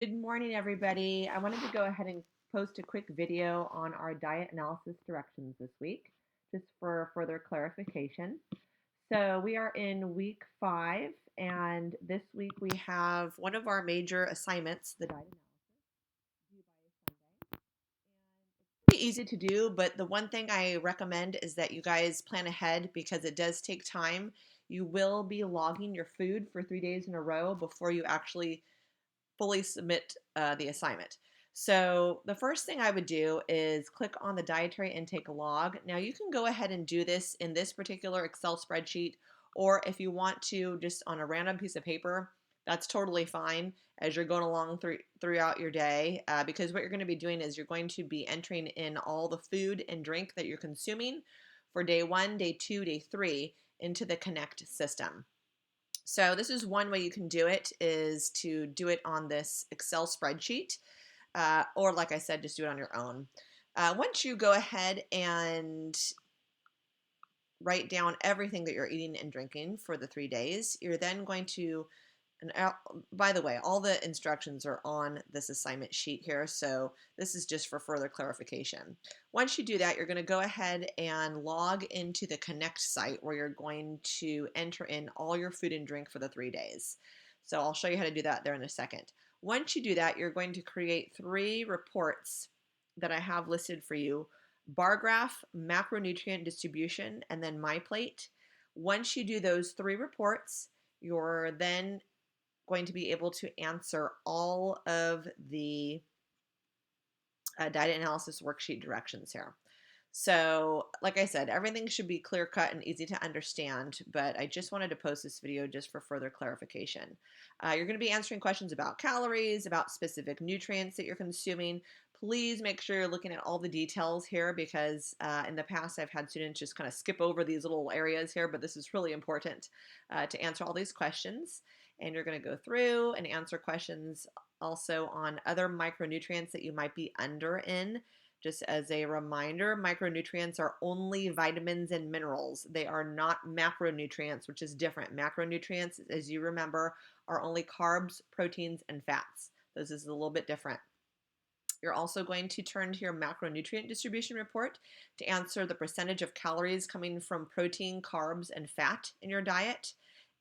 Good morning, everybody. I wanted to go ahead and post a quick video on our diet analysis directions this week, just for further clarification. So we are in week 5, and this week we have one of our major assignments, the diet analysis, due by Sunday. And it's pretty easy to do, but the one thing I recommend is that you guys plan ahead because it does take time. You will be logging your food for 3 days in a row before you actually fully submit the assignment. So the first thing I would do is click on the dietary intake log. Now you can go ahead and do this in this particular Excel spreadsheet, or if you want to just on a random piece of paper, that's totally fine as you're going along throughout your day, because what you're going to be doing is you're going to be entering in all the food and drink that you're consuming for day 1, day 2, day 3 into the Connect system. So this is one way you can do it, is to do it on this Excel spreadsheet, or like I said, just do it on your own. Once you go ahead and write down everything that you're eating and drinking for the 3 days, you're then going to, and by the way, all the instructions are on this assignment sheet here, so this is just for further clarification. Once you do that, you're going to go ahead and log into the Connect site where you're going to enter in all your food and drink for the 3 days. So I'll show you how to do that there in a second. Once you do that, you're going to create 3 reports that I have listed for you: bar graph, macronutrient distribution, and then MyPlate. Once you do those 3 reports, you're then going to be able to answer all of the data analysis worksheet directions here. So, like I said, everything should be clear cut and easy to understand, but I just wanted to post this video just for further clarification. You're going to be answering questions about calories, about specific nutrients that you're consuming. Please make sure you're looking at all the details here, because in the past I've had students just kind of skip over these little areas here, but this is really important to answer all these questions. And you're going to go through and answer questions also on other micronutrients that you might be under in. Just as a reminder, micronutrients are only vitamins and minerals. They are not macronutrients, which is different. Macronutrients, as you remember, are only carbs, proteins, and fats. This is a little bit different. You're also going to turn to your macronutrient distribution report to answer the percentage of calories coming from protein, carbs, and fat in your diet.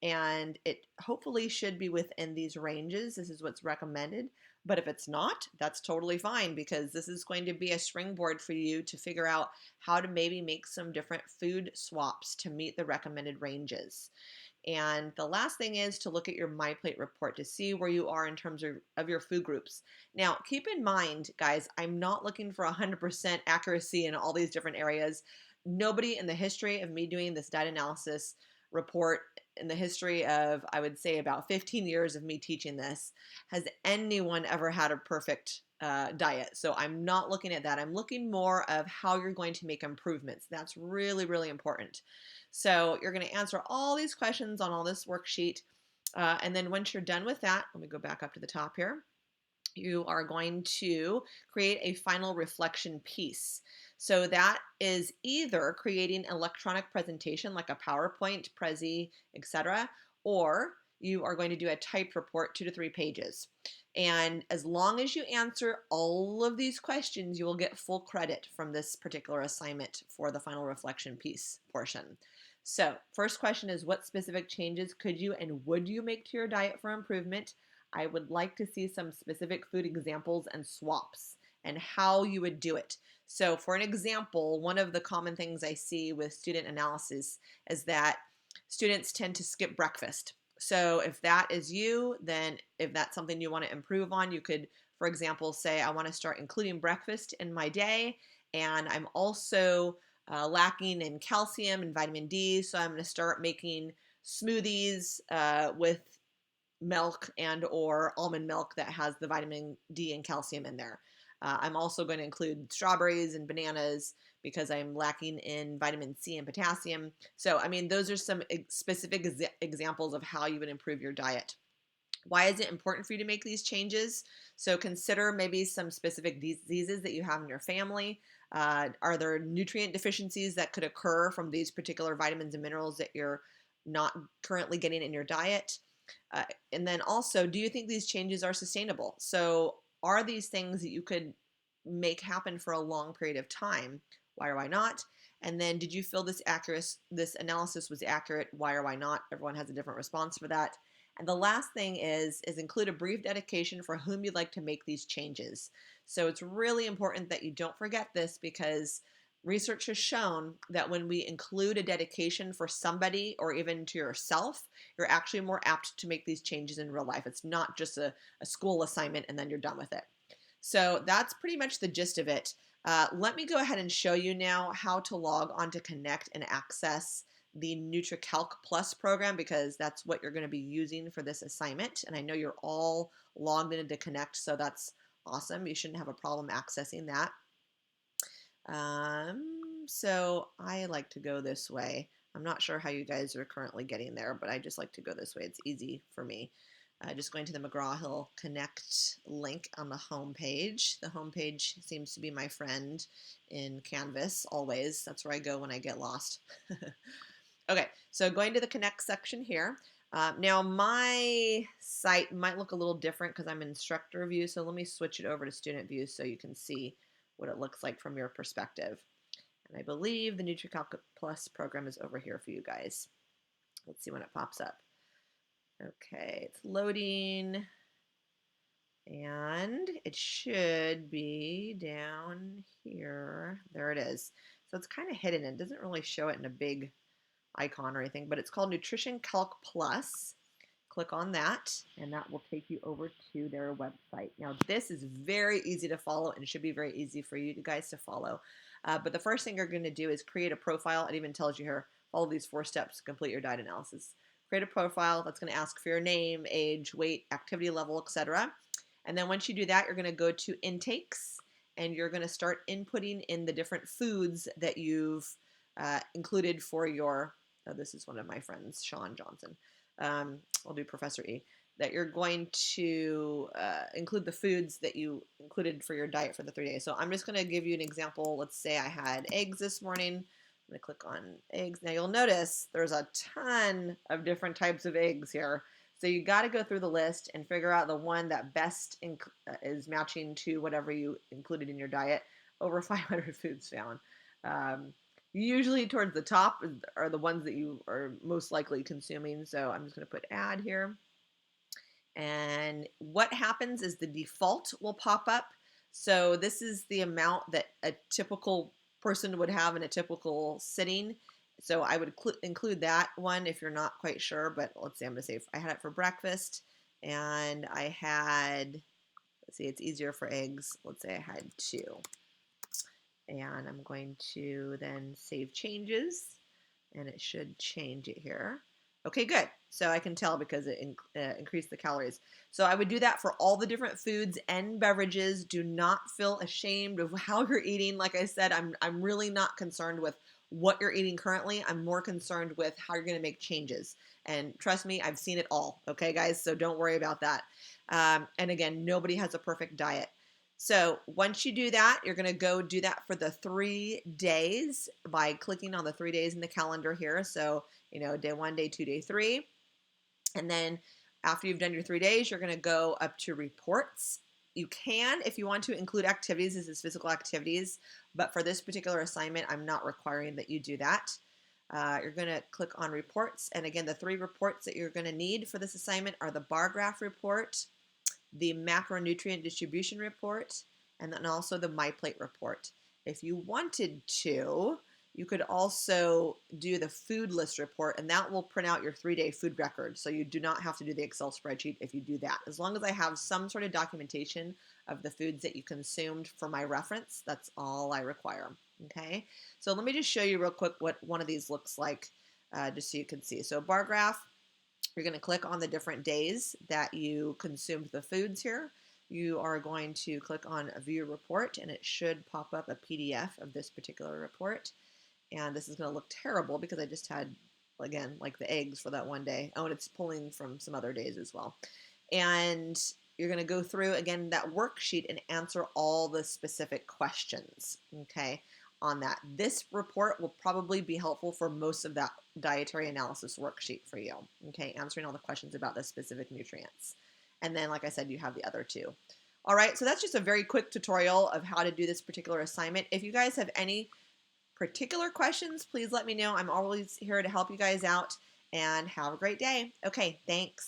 And it hopefully should be within these ranges. This is what's recommended. But if it's not, that's totally fine, because this is going to be a springboard for you to figure out how to maybe make some different food swaps to meet the recommended ranges. And the last thing is to look at your MyPlate report to see where you are in terms of your food groups. Now, keep in mind, guys, I'm not looking for 100% accuracy in all these different areas. Nobody in the history of me doing this data analysis report, in the history of, I would say, about 15 years of me teaching this, has anyone ever had a perfect diet. So I'm not looking at that. I'm looking more of how you're going to make improvements. That's really, really important. So you're going to answer all these questions on all this worksheet. And then once you're done with that, let me go back up to the top here. You are going to create a final reflection piece. So that is either creating an electronic presentation like a PowerPoint, Prezi, etc., or you are going to do a typed report, 2 to 3 pages. And as long as you answer all of these questions, you will get full credit from this particular assignment for the final reflection piece portion. So first question is, what specific changes could you and would you make to your diet for improvement? I would like to see some specific food examples and swaps and how you would do it. So for an example, one of the common things I see with student analysis is that students tend to skip breakfast. So if that is you, then if that's something you want to improve on, you could, for example, say, I want to start including breakfast in my day, and I'm also lacking in calcium and vitamin D, so I'm going to start making smoothies with milk and or almond milk that has the vitamin D and calcium in there. I'm also going to include strawberries and bananas because I'm lacking in vitamin C and potassium. So, I mean, those are some specific examples of how you would improve your diet. Why is it important for you to make these changes? So consider maybe some specific diseases that you have in your family. Are there nutrient deficiencies that could occur from these particular vitamins and minerals that you're not currently getting in your diet? Uh, and then also, do you think these changes are sustainable? So are these things that you could make happen for a long period of time? Why or why not? And then did you feel this analysis was accurate? Why or why not? Everyone has a different response for that. And the last thing is include a brief dedication for whom you'd like to make these changes. So it's really important that you don't forget this, because research has shown that when we include a dedication for somebody or even to yourself, you're actually more apt to make these changes in real life. It's not just a school assignment and then you're done with it. So that's pretty much the gist of it. Let me go ahead and show you now how to log on to Connect and access the NutriCalc Plus program, because that's what you're going to be using for this assignment. And I know you're all logged into Connect, so that's awesome. You shouldn't have a problem accessing that. So I like to go this way. I'm not sure how you guys are currently getting there, but I just like to go this way. It's easy for me. Just going to the McGraw-Hill Connect link on the home page. The home page seems to be my friend in Canvas always. That's where I go when I get lost. Okay, so going to the Connect section here. Now my site might look a little different because I'm in instructor view, so let me switch it over to student view so you can see what it looks like from your perspective. And I believe the NutriCalc Plus program is over here for you guys. Let's see when it pops up. Okay, it's loading, and it should be down here. There it is. So it's kind of hidden. It doesn't really show it in a big icon or anything, but it's called Nutrition Calc Plus. Click on that, and that will take you over to their website. Now, this is very easy to follow, and it should be very easy for you guys to follow. But the first thing you're going to do is create a profile. It even tells you here, follow these 4 steps to complete your diet analysis. Create a profile. That's going to ask for your name, age, weight, activity level, etc. And then once you do that, you're going to go to intakes, and you're going to start inputting in the different foods that you've included for your, this is one of my friends, Sean Johnson. I'll do Professor E, that you're going to include the foods that you included for your diet for the 3 days. So I'm just going to give you an example. Let's say I had eggs this morning. I'm going to click on eggs. Now you'll notice there's a ton of different types of eggs here. So you got to go through the list and figure out the one that best is matching to whatever you included in your diet. Over 500 foods found. Usually towards the top are the ones that you are most likely consuming. So I'm just going to put add here. And what happens is the default will pop up. So this is the amount that a typical person would have in a typical sitting. So I would include that one if you're not quite sure. But let's see, I'm going to say I had it for breakfast, and I had, let's see, it's easier for eggs. Let's say I had 2. And I'm going to then save changes, and it should change it here. Okay, good. So I can tell because it increased the calories. So I would do that for all the different foods and beverages. Do not feel ashamed of how you're eating. Like I said, I'm really not concerned with what you're eating currently. I'm more concerned with how you're going to make changes. And trust me, I've seen it all. Okay, guys? So don't worry about that. And again, nobody has a perfect diet. So once you do that, you're going to go do that for the 3 days by clicking on the 3 days in the calendar here. So, day 1, day 2, day 3. And then after you've done your 3 days, you're going to go up to reports. You can, if you want to, include activities. This is physical activities. But for this particular assignment, I'm not requiring that you do that. You're going to click on reports. And again, the 3 reports that you're going to need for this assignment are the bar graph report, the macronutrient distribution report, and then also the MyPlate report. If you wanted to, you could also do the food list report, and that will print out your 3-day food record. So you do not have to do the Excel spreadsheet if you do that. As long as I have some sort of documentation of the foods that you consumed for my reference, that's all I require. Okay, so let me just show you real quick what one of these looks like, just so you can see. So bar graph, you're going to click on the different days that you consumed the foods here. You are going to click on View Report, and it should pop up a PDF of this particular report. And this is going to look terrible because I just had, again, like the eggs for that one day. Oh, and it's pulling from some other days as well. And you're going to go through, again, that worksheet and answer all the specific questions, okay, on that. This report will probably be helpful for most of that dietary analysis worksheet for you. Okay, answering all the questions about the specific nutrients. And then, like I said, you have the other two. All right, so that's just a very quick tutorial of how to do this particular assignment. If you guys have any particular questions, please let me know. I'm always here to help you guys out, and have a great day. Okay, thanks.